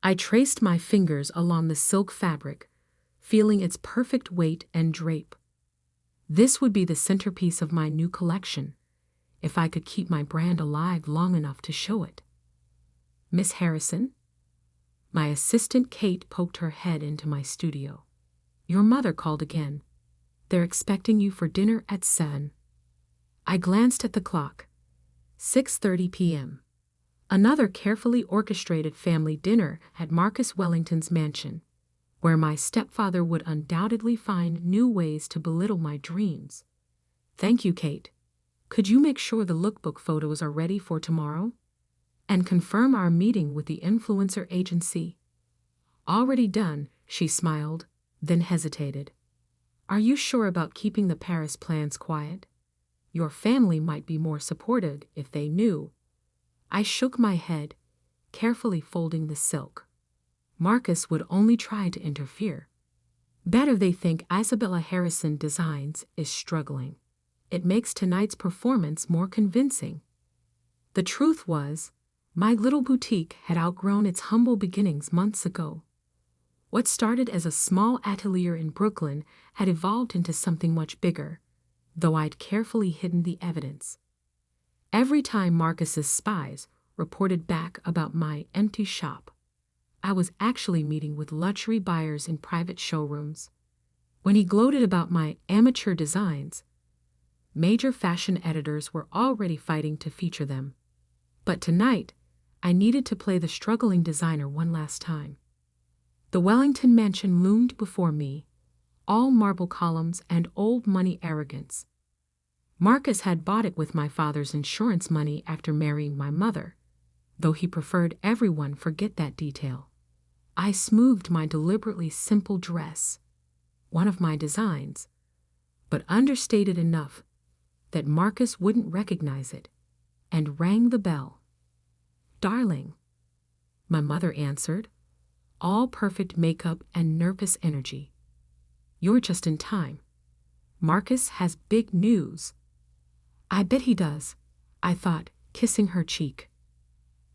I traced my fingers along the silk fabric, feeling its perfect weight and drape. This would be the centerpiece of my new collection, if I could keep my brand alive long enough to show it. Miss Harrison? My assistant Kate poked her head into my studio. Your mother called again. They're expecting you for dinner at 7. I glanced at the clock. 6:30 p.m. Another carefully orchestrated family dinner at Marcus Wellington's mansion, where my stepfather would undoubtedly find new ways to belittle my dreams. Thank you, Kate. Could you make sure the lookbook photos are ready for tomorrow? And confirm our meeting with the influencer agency? Already done, she smiled, then hesitated. Are you sure about keeping the Paris plans quiet? Your family might be more supportive if they knew. I shook my head, carefully folding the silk. Marcus would only try to interfere. Better they think Isabella Harrison Designs is struggling. It makes tonight's performance more convincing. The truth was, my little boutique had outgrown its humble beginnings months ago. What started as a small atelier in Brooklyn had evolved into something much bigger, though I'd carefully hidden the evidence. Every time Marcus's spies reported back about my empty shop, I was actually meeting with luxury buyers in private showrooms. When he gloated about my amateur designs, major fashion editors were already fighting to feature them. But tonight, I needed to play the struggling designer one last time. The Wellington mansion loomed before me, all marble columns and old money arrogance. Marcus had bought it with my father's insurance money after marrying my mother, though he preferred everyone forget that detail. I smoothed my deliberately simple dress, one of my designs, but understated enough that Marcus wouldn't recognize it, and rang the bell. Darling, my mother answered, all perfect makeup and nervous energy. You're just in time. Marcus has big news. I bet he does, I thought, kissing her cheek.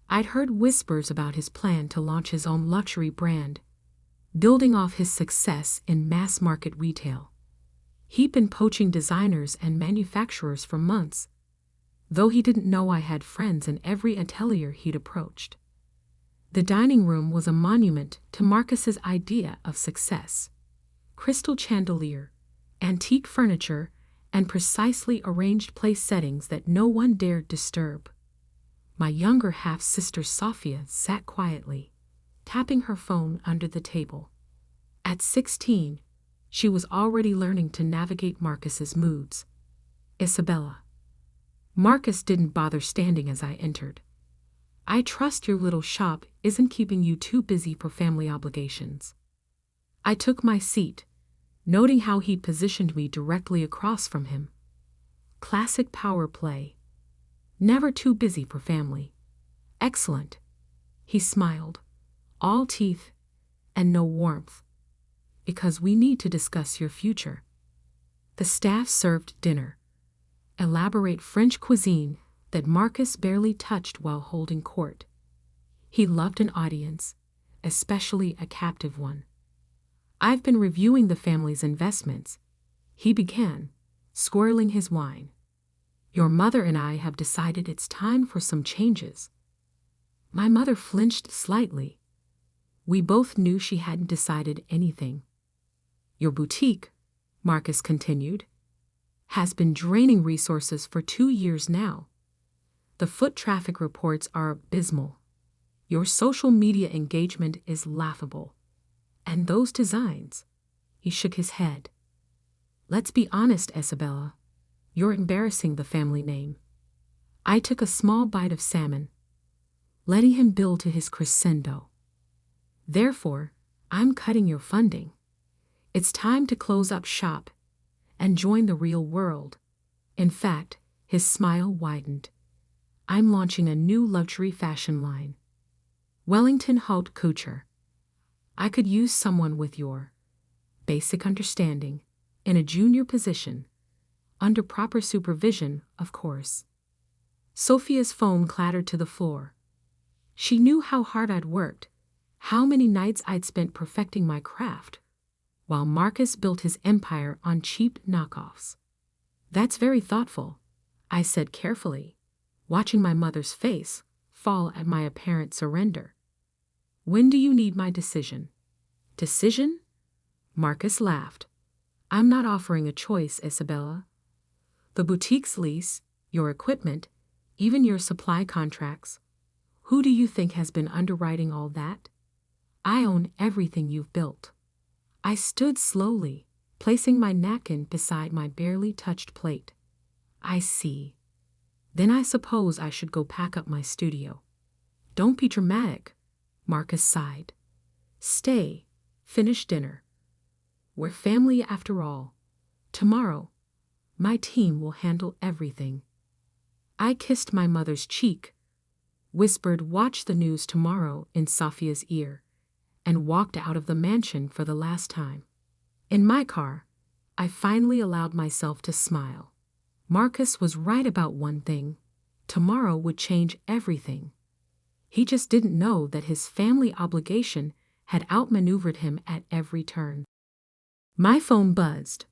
I'd heard whispers about his plan to launch his own luxury brand, building off his success in mass-market retail. He'd been poaching designers and manufacturers for months, though he didn't know I had friends in every atelier he'd approached. The dining room was a monument to Marcus's idea of success. Crystal chandelier, antique furniture, and precisely arranged place settings that no one dared disturb. My younger half-sister Sophia sat quietly, tapping her phone under the table. At 16, she was already learning to navigate Marcus's moods. Isabella. Marcus didn't bother standing as I entered. I trust your little shop isn't keeping you too busy for family obligations. I took my seat, noting how he positioned me directly across from him. Classic power play. Never too busy for family. Excellent. He smiled, all teeth and no warmth. Because we need to discuss your future. The staff served dinner. Elaborate French cuisine that Marcus barely touched while holding court. He loved an audience, especially a captive one. I've been reviewing the family's investments, he began, swirling his wine. Your mother and I have decided it's time for some changes. My mother flinched slightly. We both knew she hadn't decided anything. Your boutique, Marcus continued, has been draining resources for 2 years now. The foot traffic reports are abysmal. Your social media engagement is laughable. And those designs, he shook his head. Let's be honest, Isabella. You're embarrassing the family name. I took a small bite of salmon, letting him build to his crescendo. Therefore, I'm cutting your funding. It's time to close up shop and join the real world. In fact, his smile widened. I'm launching a new luxury fashion line. Wellington Haute Couture. I could use someone with your basic understanding in a junior position, under proper supervision, of course. Sophia's phone clattered to the floor. She knew how hard I'd worked, how many nights I'd spent perfecting my craft, while Marcus built his empire on cheap knockoffs. That's very thoughtful, I said carefully, watching my mother's face fall at my apparent surrender. When do you need my decision? Decision? Marcus laughed. I'm not offering a choice, Isabella. The boutique's lease, your equipment, even your supply contracts. Who do you think has been underwriting all that? I own everything you've built. I stood slowly, placing my napkin beside my barely touched plate. I see. Then I suppose I should go pack up my studio. Don't be dramatic, Marcus sighed. Stay, finish dinner. We're family after all. Tomorrow, my team will handle everything. I kissed my mother's cheek, whispered "Watch the news tomorrow" in Sophia's ear, and walked out of the mansion for the last time. In my car, I finally allowed myself to smile. Marcus was right about one thing. Tomorrow would change everything. He just didn't know that his family obligation had outmaneuvered him at every turn. My phone buzzed.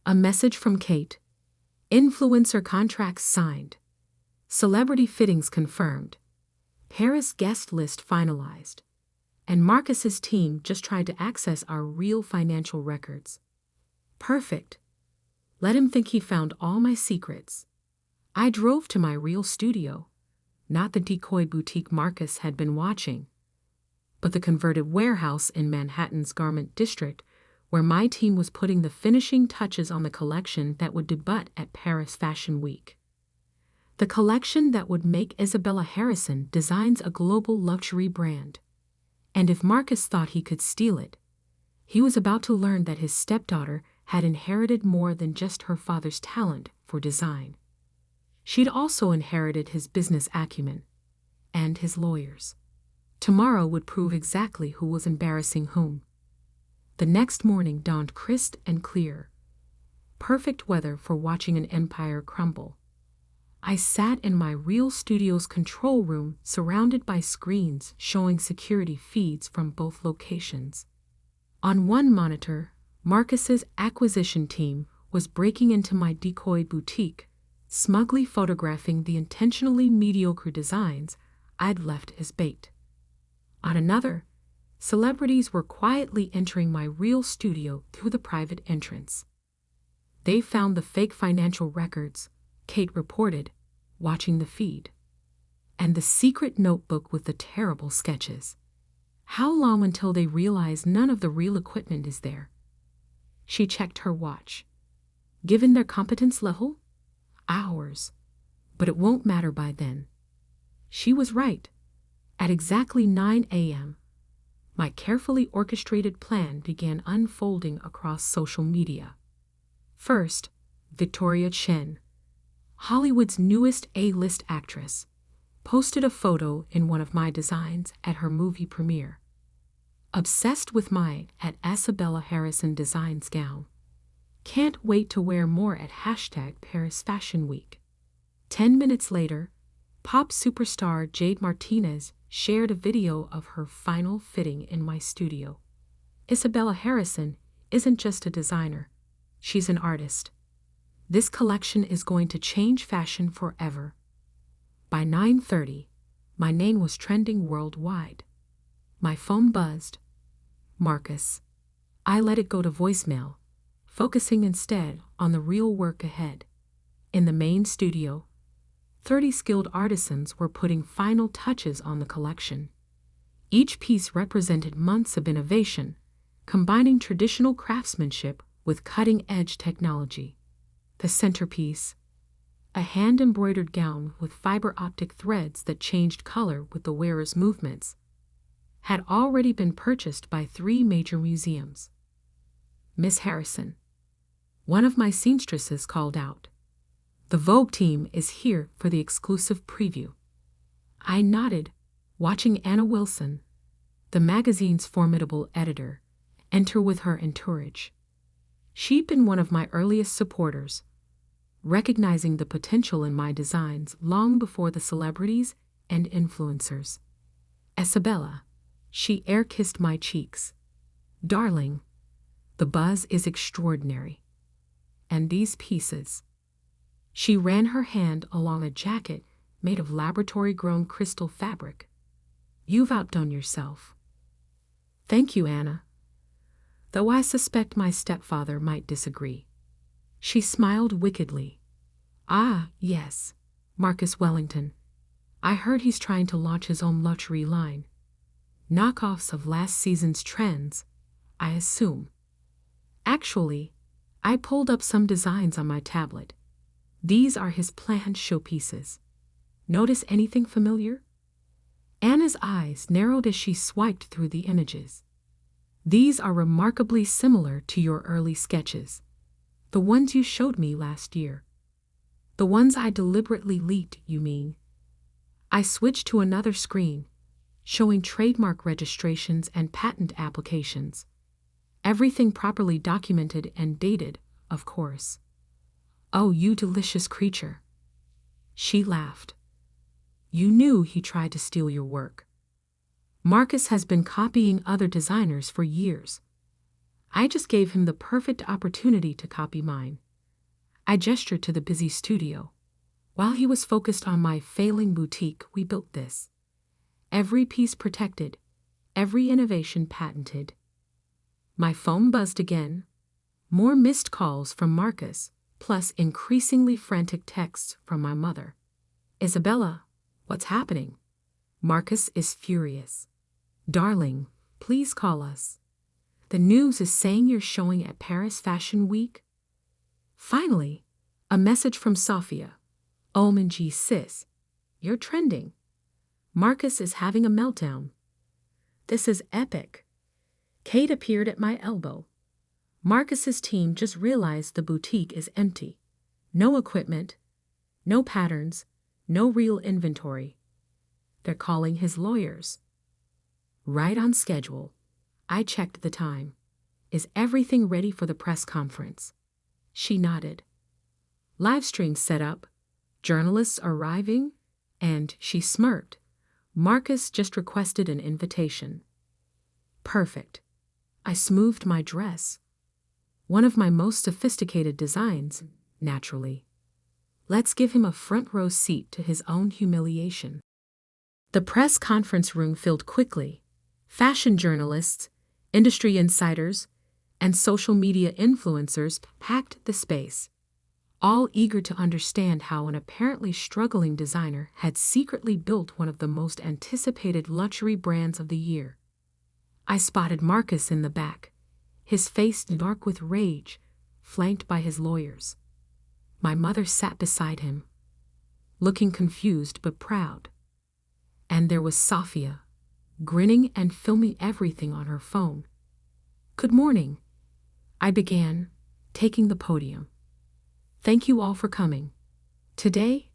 A message from Kate. Influencer contracts signed. Celebrity fittings confirmed. Paris guest list finalized. And Marcus's team just tried to access our real financial records. Perfect. Let him think he found all my secrets. I drove to my real studio, not the decoy boutique Marcus had been watching, but the converted warehouse in Manhattan's Garment District, where my team was putting the finishing touches on the collection that would debut at Paris Fashion Week. The collection that would make Isabella Harrison Designs a global luxury brand. And if Marcus thought he could steal it, he was about to learn that his stepdaughter had inherited more than just her father's talent for design. She'd also inherited his business acumen and his lawyers. Tomorrow would prove exactly who was embarrassing whom. The next morning dawned crisp and clear. Perfect weather for watching an empire crumble. I sat in my real studio's control room surrounded by screens showing security feeds from both locations. On one monitor, Marcus's acquisition team was breaking into my decoy boutique, smugly photographing the intentionally mediocre designs I'd left as bait. On another, celebrities were quietly entering my real studio through the private entrance. They found the fake financial records, Kate reported, watching the feed. And the secret notebook with the terrible sketches. How long until they realize none of the real equipment is there? She checked her watch. Given their competence level? Hours. But it won't matter by then. She was right. At exactly 9 a.m., my carefully orchestrated plan began unfolding across social media. First, Victoria Chen, Hollywood's newest A-list actress, posted a photo in one of my designs at her movie premiere. Obsessed with my at Isabella Harrison Designs gown. Can't wait to wear more at #Paris Fashion Week. 10 minutes later, pop superstar Jade Martinez shared a video of her final fitting in my studio. Isabella Harrison isn't just a designer, she's an artist. This collection is going to change fashion forever. By 9:30, my name was trending worldwide. My phone buzzed. Marcus. I let it go to voicemail, focusing instead on the real work ahead. In the main studio, 30 skilled artisans were putting final touches on the collection. Each piece represented months of innovation, combining traditional craftsmanship with cutting-edge technology. The centerpiece, a hand-embroidered gown with fiber-optic threads that changed color with the wearer's movements, had already been purchased by 3 major museums. Miss Harrison, one of my seamstresses, called out. The Vogue team is here for the exclusive preview. I nodded, watching Anna Wilson, the magazine's formidable editor, enter with her entourage. She'd been one of my earliest supporters, recognizing the potential in my designs long before the celebrities and influencers. Isabella, She air-kissed my cheeks. Darling, the buzz is extraordinary. And these pieces. She ran her hand along a jacket made of laboratory-grown crystal fabric. You've outdone yourself. Thank you, Anna. Though I suspect my stepfather might disagree. She smiled wickedly. Ah, yes, Marcus Wellington. I heard he's trying to launch his own luxury line. Knockoffs of last season's trends, I assume. Actually, I pulled up some designs on my tablet. These are his planned showpieces. Notice anything familiar? Anna's eyes narrowed as she swiped through the images. These are remarkably similar to your early sketches, the ones you showed me last year. The ones I deliberately leaked, you mean? I switched to another screen, showing trademark registrations and patent applications. Everything properly documented and dated, of course. Oh, you delicious creature. She laughed. You knew he tried to steal your work. Marcus has been copying other designers for years. I just gave him the perfect opportunity to copy mine. I gestured to the busy studio. While he was focused on my failing boutique, we built this. Every piece protected, every innovation patented. My phone buzzed again. More missed calls from Marcus, plus increasingly frantic texts from my mother. Isabella, what's happening? Marcus is furious. Darling, please call us. The news is saying you're showing at Paris Fashion Week. Finally, a message from Sophia. OMG sis, you're trending. Marcus is having a meltdown. This is epic. Kate appeared at my elbow. Marcus's team just realized the boutique is empty. No equipment, no patterns, no real inventory. They're calling his lawyers. Right on schedule. I checked the time. Is everything ready for the press conference? She nodded. Live stream set up, journalists arriving, and she smirked. Marcus just requested an invitation. Perfect. I smoothed my dress. One of my most sophisticated designs, naturally. Let's give him a front row seat to his own humiliation. The press conference room filled quickly. Fashion journalists, industry insiders, and social media influencers packed the space, all eager to understand how an apparently struggling designer had secretly built one of the most anticipated luxury brands of the year. I spotted Marcus in the back, his face dark with rage, flanked by his lawyers. My mother sat beside him, looking confused but proud. And there was Sophia, grinning and filming everything on her phone. Good morning, I began, taking the podium. Thank you all for coming. Today,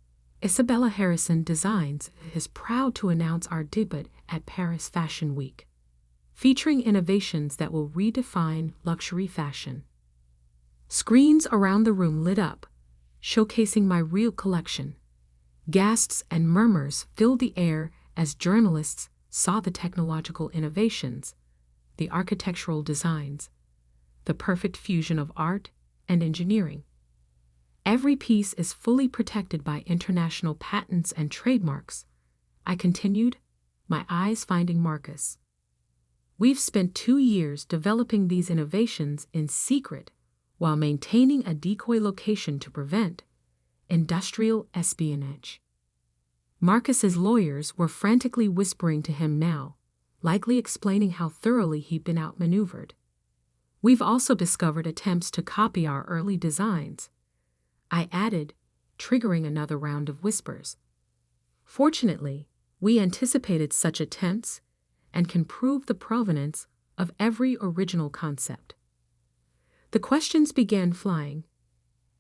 Isabella Harrison Designs is proud to announce our debut at Paris Fashion Week, featuring innovations that will redefine luxury fashion. Screens around the room lit up, showcasing my real collection. Gasps and murmurs filled the air as journalists saw the technological innovations, the architectural designs, the perfect fusion of art and engineering. Every piece is fully protected by international patents and trademarks, I continued, my eyes finding Marcus. We've spent 2 years developing these innovations in secret while maintaining a decoy location to prevent industrial espionage. Marcus's lawyers were frantically whispering to him now, likely explaining how thoroughly he'd been outmaneuvered. We've also discovered attempts to copy our early designs, I added, triggering another round of whispers. Fortunately, we anticipated such attempts and can prove the provenance of every original concept. The questions began flying.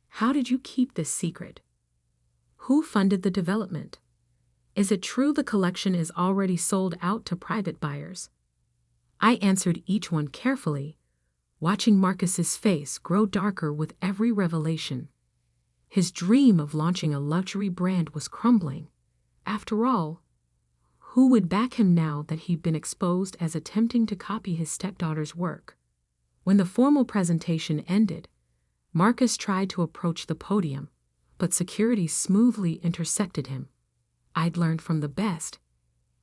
How did you keep this secret? Who funded the development? Is it true the collection is already sold out to private buyers? I answered each one carefully, watching Marcus's face grow darker with every revelation. His dream of launching a luxury brand was crumbling. After all, Who would back him now that he'd been exposed as attempting to copy his stepdaughter's work? When the formal presentation ended, Marcus tried to approach the podium, but security smoothly intersected him. I'd learned from the best,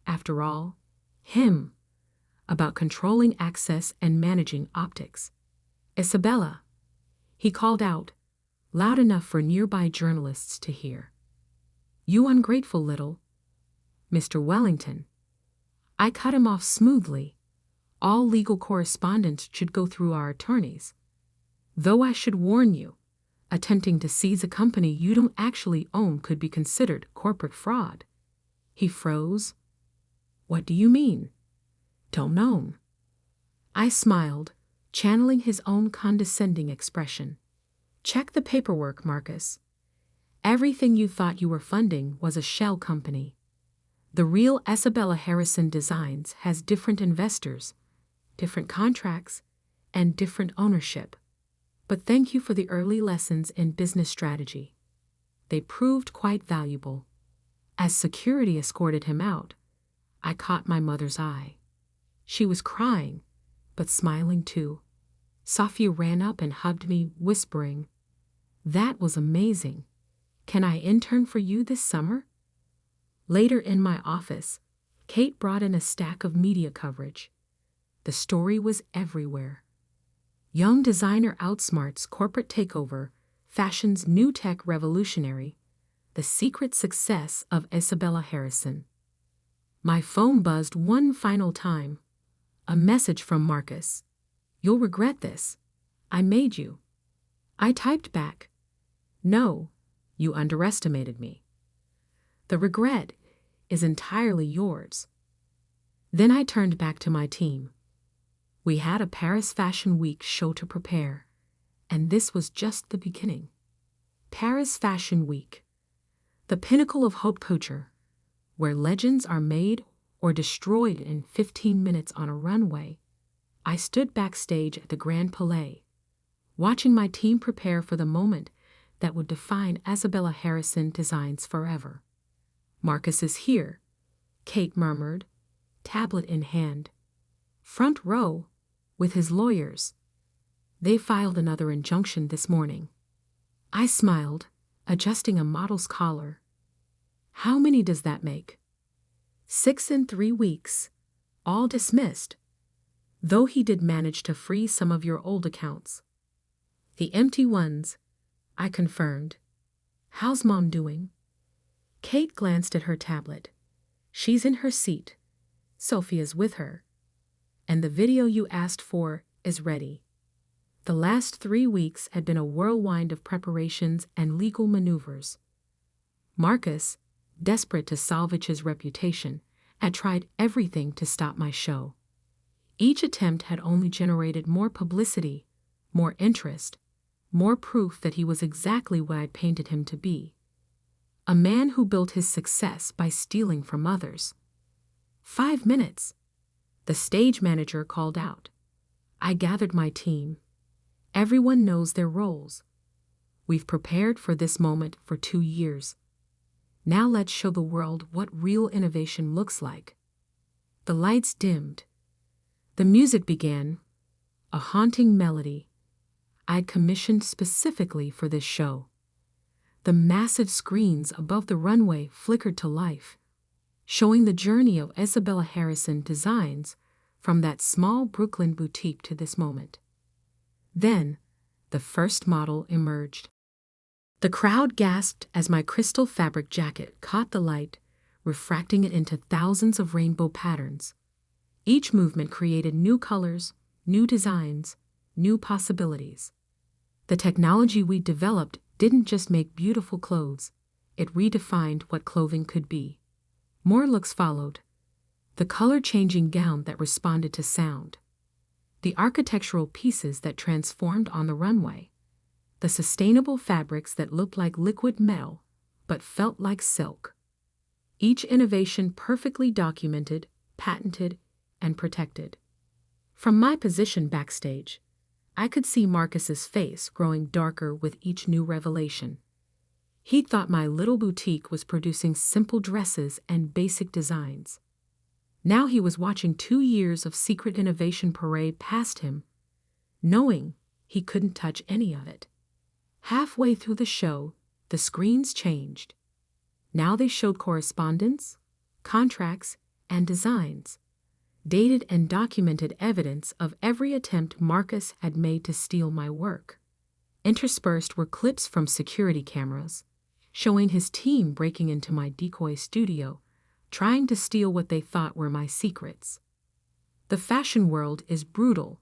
after all, him, about controlling access and managing optics. Isabella, he called out, loud enough for nearby journalists to hear. You ungrateful little Mr. Wellington. I cut him off smoothly. All legal correspondence should go through our attorneys. Though I should warn you, attempting to seize a company you don't actually own could be considered corporate fraud. He froze. What do you mean? Don't know. I smiled, channeling his own condescending expression. Check the paperwork, Marcus. Everything you thought you were funding was a shell company. The real Isabella Harrison Designs has different investors, different contracts, and different ownership. But thank you for the early lessons in business strategy. They proved quite valuable. As security escorted him out, I caught my mother's eye. She was crying, but smiling too. Sophia ran up and hugged me, whispering, "That was amazing. Can I intern for you this summer?" Later in my office, Kate brought in a stack of media coverage. The story was everywhere. Young designer outsmarts corporate takeover, fashion's new tech revolutionary, the secret success of Isabella Harrison. My phone buzzed one final time. A message from Marcus. You'll regret this. I made you. I typed back. No, you underestimated me. The regret is entirely yours. Then I turned back to my team. We had a Paris Fashion Week show to prepare, and this was just the beginning. Paris Fashion Week, the pinnacle of haute couture, where legends are made or destroyed in 15 minutes on a runway. I stood backstage at the Grand Palais, watching my team prepare for the moment that would define Isabella Harrison Designs forever. Marcus is here, Kate murmured, tablet in hand. Front row, with his lawyers. They filed another injunction this morning. I smiled, adjusting a model's collar. How many does that make? 6 in 3 weeks, all dismissed. Though he did manage to free some of your old accounts. The empty ones, I confirmed. How's Mom doing? Kate glanced at her tablet. She's in her seat. Sophia's with her. And the video you asked for is ready. The last 3 weeks had been a whirlwind of preparations and legal maneuvers. Marcus, desperate to salvage his reputation, had tried everything to stop my show. Each attempt had only generated more publicity, more interest, more proof that he was exactly what I'd painted him to be. A man who built his success by stealing from others. 5 minutes. The stage manager called out. I gathered my team. Everyone knows their roles. We've prepared for this moment for 2 years. Now let's show the world what real innovation looks like. The lights dimmed. The music began, a haunting melody I'd commissioned specifically for this show. The massive screens above the runway flickered to life, showing the journey of Isabella Harrison Designs from that small Brooklyn boutique to this moment. Then, the first model emerged. The crowd gasped as my crystal fabric jacket caught the light, refracting it into thousands of rainbow patterns. Each movement created new colors, new designs, new possibilities. The technology we developed didn't just make beautiful clothes, it redefined what clothing could be. More looks followed. The color-changing gown that responded to sound. The architectural pieces that transformed on the runway. The sustainable fabrics that looked like liquid metal but felt like silk. Each innovation perfectly documented, patented, and protected. From my position backstage, I could see Marcus's face growing darker with each new revelation. He thought my little boutique was producing simple dresses and basic designs. Now he was watching 2 years of secret innovation parade past him, knowing he couldn't touch any of it. Halfway through the show, the screens changed. Now they showed correspondence, contracts, and designs, dated and documented evidence of every attempt Marcus had made to steal my work. Interspersed were clips from security cameras, showing his team breaking into my decoy studio, trying to steal what they thought were my secrets. The fashion world is brutal,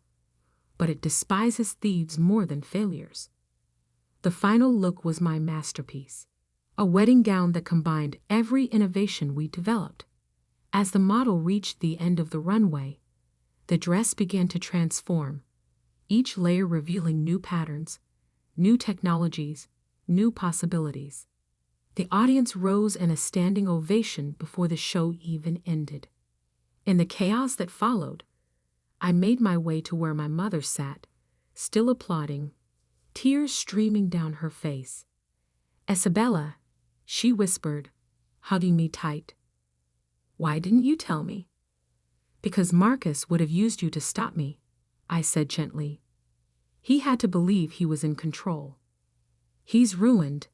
but it despises thieves more than failures. The final look was my masterpiece, a wedding gown that combined every innovation we developed. As the model reached the end of the runway, the dress began to transform, each layer revealing new patterns, new technologies, new possibilities. The audience rose in a standing ovation before the show even ended. In the chaos that followed, I made my way to where my mother sat, still applauding, tears streaming down her face. "Isabella," she whispered, hugging me tight. "Why didn't you tell me?" "Because Marcus would have used you to stop me," I said gently. "He had to believe he was in control." "He's ruined,"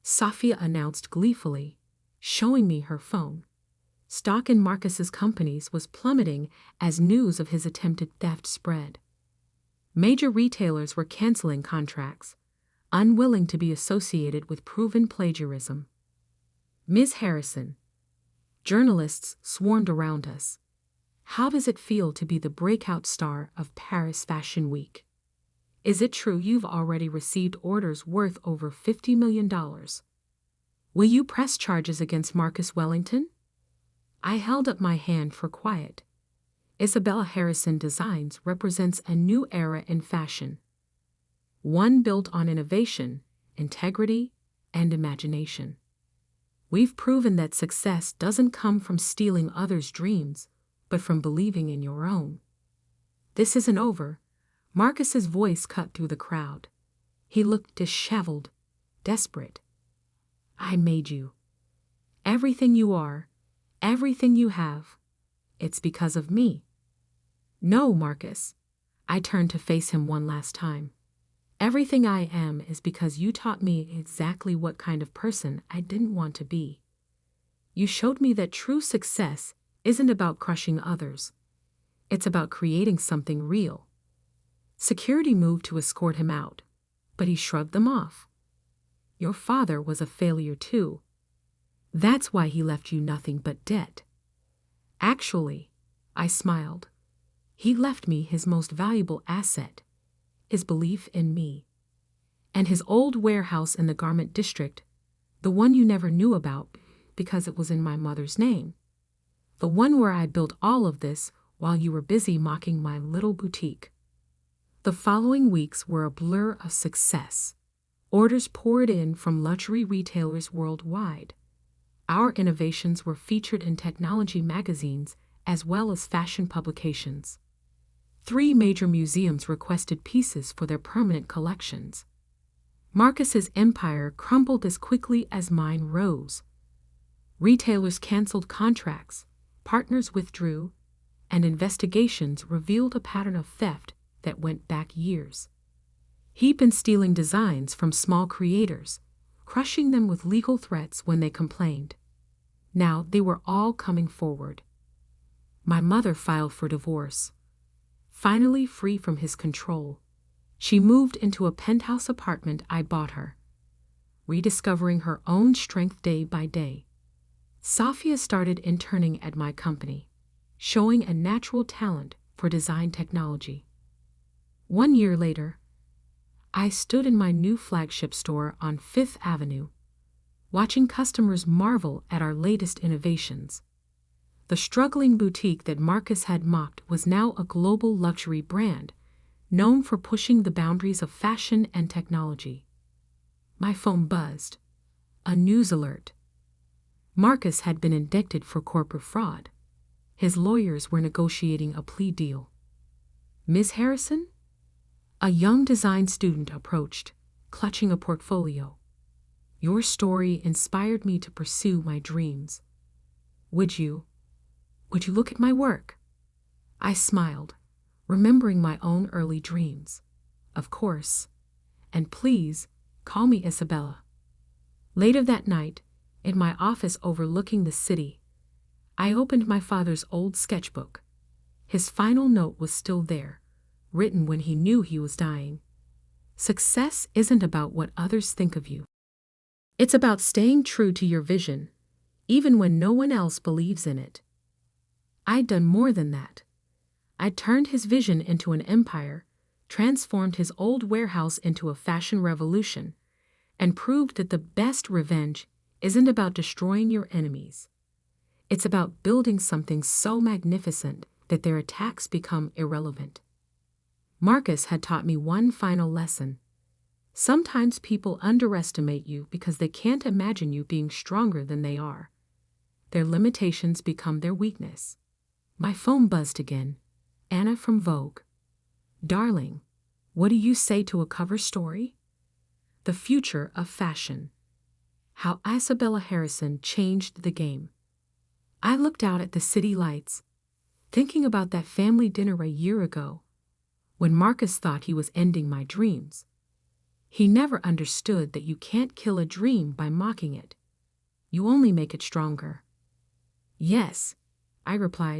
Safia announced gleefully, showing me her phone. Stock in Marcus's companies was plummeting as news of his attempted theft spread. Major retailers were canceling contracts, unwilling to be associated with proven plagiarism. "Ms. Harrison," journalists swarmed around us. "How does it feel to be the breakout star of Paris Fashion Week? Is it true you've already received orders worth over $50 million? Will you press charges against Marcus Wellington?" I held up my hand for quiet. Isabella Harrison Designs represents a new era in fashion, one built on innovation, integrity, and imagination. We've proven that success doesn't come from stealing others' dreams, but from believing in your own. "This isn't over." Marcus's voice cut through the crowd. He looked disheveled, desperate. "I made you. Everything you are, everything you have, it's because of me." "No, Marcus." I turned to face him one last time. "Everything I am is because you taught me exactly what kind of person I didn't want to be. You showed me that true success isn't about crushing others. It's about creating something real." Security moved to escort him out, but he shrugged them off. "Your father was a failure too. That's why he left you nothing but debt." "Actually," I smiled, "he left me his most valuable asset, his belief in me. And his old warehouse in the garment district, the one you never knew about because it was in my mother's name. The one where I built all of this while you were busy mocking my little boutique." The following weeks were a blur of success. Orders poured in from luxury retailers worldwide. Our innovations were featured in technology magazines as well as fashion publications. 3 major museums requested pieces for their permanent collections. Marcus's empire crumbled as quickly as mine rose. Retailers canceled contracts, partners withdrew, and investigations revealed a pattern of theft that went back years. He'd been stealing designs from small creators, crushing them with legal threats when they complained. Now they were all coming forward. My mother filed for divorce. Finally free from his control, she moved into a penthouse apartment I bought her, rediscovering her own strength day by day. Safia started interning at my company, showing a natural talent for design technology. 1 year later, I stood in my new flagship store on 5th Avenue, watching customers marvel at our latest innovations. The struggling boutique that Marcus had mocked was now a global luxury brand, known for pushing the boundaries of fashion and technology. My phone buzzed. A news alert. Marcus had been indicted for corporate fraud. His lawyers were negotiating a plea deal. "Ms. Harrison?" A young design student approached, clutching a portfolio. "Your story inspired me to pursue my dreams. Would you Would you look at my work? I smiled, remembering my own early dreams. Of course. And please, call me Isabella. Later that night, in my office overlooking the city, I opened my father's old sketchbook. His final note was still there, written when he knew he was dying. Success isn't about what others think of you. It's about staying true to your vision, even when no one else believes in it. I'd done more than that. I'd turned his vision into an empire, transformed his old warehouse into a fashion revolution, and proved that the best revenge isn't about destroying your enemies. It's about building something so magnificent that their attacks become irrelevant. Marcus had taught me one final lesson. Sometimes people underestimate you because they can't imagine you being stronger than they are. Their limitations become their weakness. My phone buzzed again. Anna from Vogue. Darling, what do you say to a cover story? The future of fashion. How Isabella Harrison changed the game. I looked out at the city lights, thinking about that family dinner a year ago, when Marcus thought he was ending my dreams. He never understood that you can't kill a dream by mocking it. You only make it stronger. Yes, I replied.